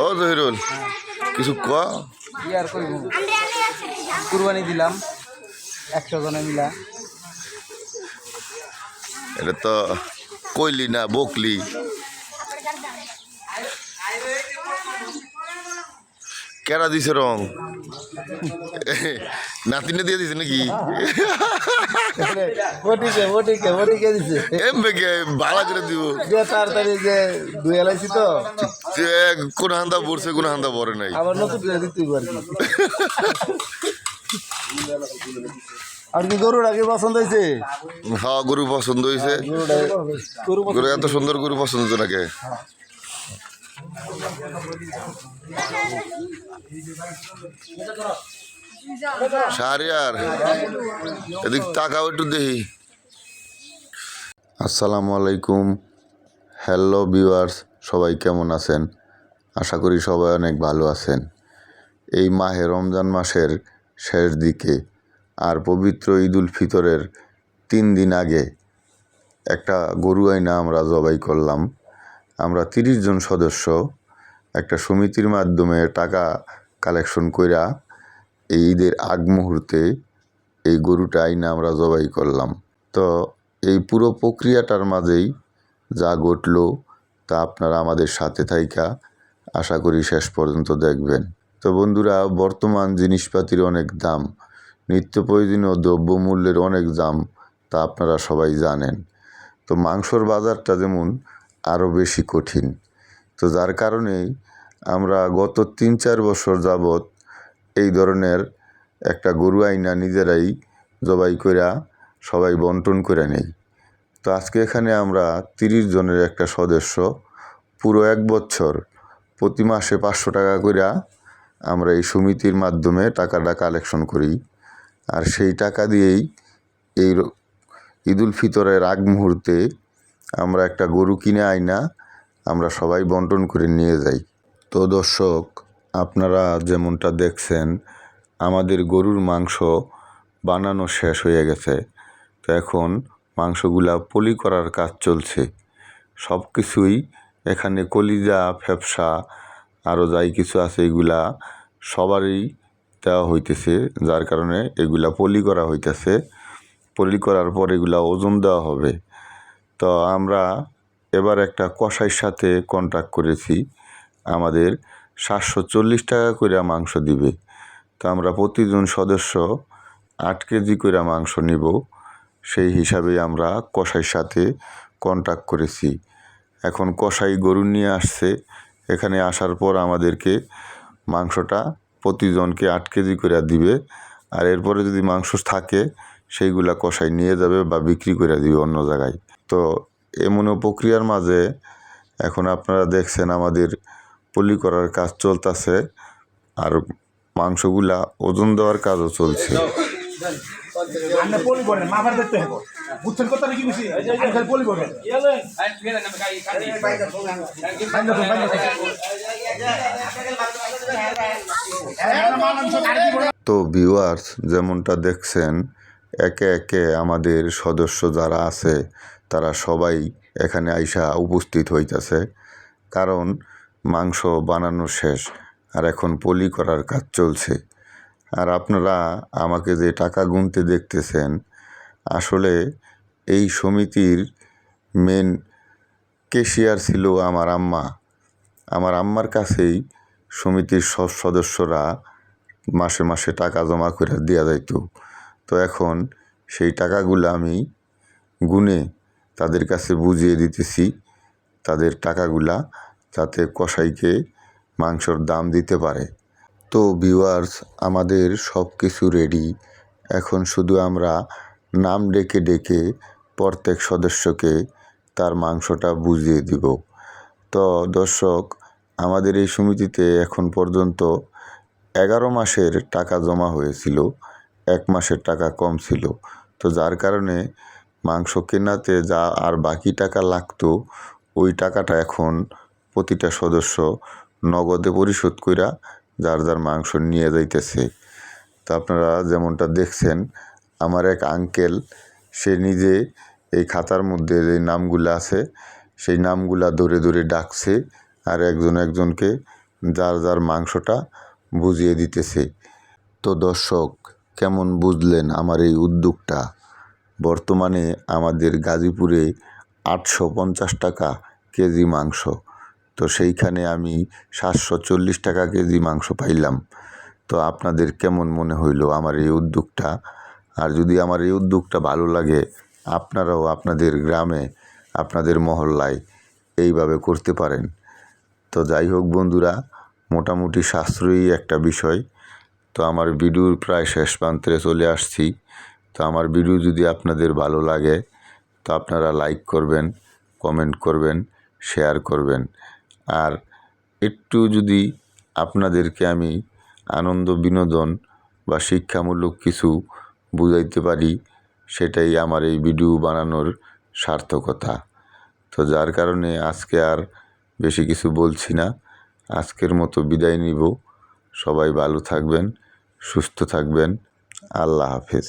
ও জহিরুল কিছু ক কি আর কইব কুরবানি দিলাম 100 জনে মিলা। এটা তো কইলি না বকলি। কেরা দিছে রং নাতিনে দিয়ে দিছে নাকি ওটিকে দিছে এমবে ভালো করে দিব তাড়াতাড়ি যে দুই এলাইছি তো কোন হান্দা পড়ছে কোন হান্দা পড়ে নাই আবার নতুন করে দিতে আর কি। আর কি গরুর আগে পছন্দ হয়েছে? হ্যাঁ গরু পছন্দ হয়েছে। গরু এত সুন্দর গরু পছন্দ হচ্ছে নাকি? শাহরিয়ার এদিক তাকাও একটু দেখি। আসসালামু আলাইকুম, হ্যালো ভিউয়ার্স, সবাই কেমন আছেন? আশা করি সবাই অনেক ভালো আছেন। এই মাহে রমজান মাসের শেষ দিকে আর পবিত্র ঈদুল ফিতরের 3 দিন আগে একটা গরু আইনা আমরা জবাই করলাম। আমরা 30 জন সদস্য একটা সমিতির মাধ্যমে টাকা কালেকশন কইরা এই ঈদের আগ মুহূর্তে এই গরুটা আইনা আমরা জবাই করলাম। তো এই পুরো প্রক্রিয়াটার মাঝেই যা ঘটলো তা আপনারা আমাদের সাথে থাইকা আশা করি শেষ পর্যন্ত দেখবেন। তো বন্ধুরা, বর্তমান জিনিসপাতির অনেক দাম, নিত্য প্রয়োজনীয় দ্রব্যমূল্যের অনেক দাম, তা আপনারা সবাই জানেন। তো মাংসর বাজারটা যেমন আরও বেশি কঠিন। তো যার কারণেই আমরা গত 3-4 বছর যাবৎ এই ধরনের একটা গরু আইনা নিজেরাই জবাই কইরা সবাই বন্টন করে নেই। তো আজকে এখানে আমরা 30 জনের একটা সদস্য পুরো 1 বছর প্রতি মাসে 500 টাকা কইরা আমরা এই সমিতির মাধ্যমে টাকাটা কালেকশন করি। আর সেই টাকা দিয়েই এই ঈদুল ফিতরের আগ মুহূর্তে আমরা একটা গরু কিনে আইনা আমরা সবাই বন্টন করে নিয়ে যাই। তো দর্শক, আপনারা যেমনটা দেখছেন আমাদের গরুর মাংস বানানো শেষ হয়ে গেছে। তো এখন মাংসগুলা পলি করার কাজ চলছে। সব কিছুই এখানে কলিজা, ফ্যাপসা আরও যাই কিছু আছে এগুলা সবারই দেওয়া হইতেছে, যার কারণে এগুলা পলি করা হইতেছে। পলি করার পর এগুলা ওজন দেওয়া হবে। তো আমরা এবার একটা কসাইয়ের সাথে কন্ট্যাক্ট করেছি, আমাদের 740 টাকা করে মাংস দিবে। তো আমরা প্রতিজন সদস্য 8 কেজি করে মাংস নিব, সেই হিসাবে আমরা কসাইয়ের সাথে কন্ট্যাক্ট করেছি। এখন কসাই গরু নিয়ে আসছে, এখানে আসার পর আমাদেরকে মাংসটা প্রতিজনকে 8 কেজি করে দিবে। আর এরপরে যদি মাংস থাকে সেইগুলা কসাই নিয়ে যাবে বা বিক্রি করে দিবে অন্য জায়গায়। তো এমনও প্রক্রিয়ার মাঝে এখন আপনারা দেখছেন আমাদের পলি করার কাজ চলতেছে, আর মাংসগুলা ওজন দেওয়ার কাজও চলছে। তো ভিউয়ার্স, যেমনটা দেখছেন একে একে আমাদের সদস্য যারা আছে তারা সবাই এখানে আইসা উপস্থিত হইতেছে, কারণ মাংস বানানো শেষ আর এখন পলি করার কাজ চলছে। আর আপনারা আমাকে যে টাকা গুনতে দেখতেছেন, আসলে এই সমিতির মেন ক্যাশিয়ার ছিল আমার আম্মা। আমার আম্মার কাছেই সমিতির সব সদস্যরা মাসে মাসে টাকা জমা করে দেওয়া যাইত। তো এখন সেই টাকাগুলো আমি গুনে তাদের কাছে বুঝিয়ে দিতেছি, তাদের টাকাগুলা যাতে কসাইকে মাংসর দাম দিতে পারে। তো ভিউয়ার্স, আমাদের সব কিছু রেডি, এখন শুধু আমরা নাম ডেকে ডেকে প্রত্যেক সদস্যকে তার মাংসটা বুঝিয়ে দিব। তো দর্শক, আমাদের এই সমিতিতে এখন পর্যন্ত 11 মাসের টাকা জমা হয়েছিল, 1 মাসের টাকা কম ছিল। তো যার কারণে মাংস কেনাতে যা আর বাকি টাকা লাগতো ওই টাকাটা এখন প্রতিটা সদস্য নগদে পরিশোধ কইরা যার যার মাংস নিয়ে যাইতেছে। তো আপনারা যেমনটা দেখছেন আমার এক আঙ্কেল, সে নিজে এই খাতার মধ্যে যে নামগুলো আছে সেই নামগুলা ধরে ধরে ডাকছে আর একজন একজনকে যার যার মাংসটা বুঝিয়ে দিতেছে। তো দর্শক, কেমন বুঝলেন আমার এই উদ্যোগটা? বর্তমানে আমাদের গাজীপুরে 850 টাকা কেজি মাংস, তো সেইখানে আমি 740 টাকা কেজি মাংস পাইলাম। তো আপনাদের কেমন মনে হইলো আমার এই উদ্যোগটা? আর যদি আমার এই উদ্যোগটা ভালো লাগে, আপনারাও আপনাদের গ্রামে, আপনাদের মহল্লায় এইভাবে করতে পারেন। তো যাই হোক বন্ধুরা, মোটামুটি সাশ্রয়ী একটা বিষয়। তো আমার ভিডিওর প্রায় শেষ প্রান্তে চলে আসছি। তো আমার ভিডিও যদি আপনাদের ভালো লাগে, তো আপনারা লাইক করবেন, কমেন্ট করবেন, শেয়ার করবেন। আর একটু যদি আপনাদেরকে আমি আনন্দ, বিনোদন বা শিক্ষামূলক কিছু বুঝাইতে পারি, সেটাই আমার এই ভিডিও বানানোর সার্থকতা। তো যার কারণে আজকে আর বেশি কিছু বলছি না, আজকের মতো বিদায় নিব। সবাই ভালো থাকবেন, সুস্থ থাকবেন। আল্লাহ হাফেজ।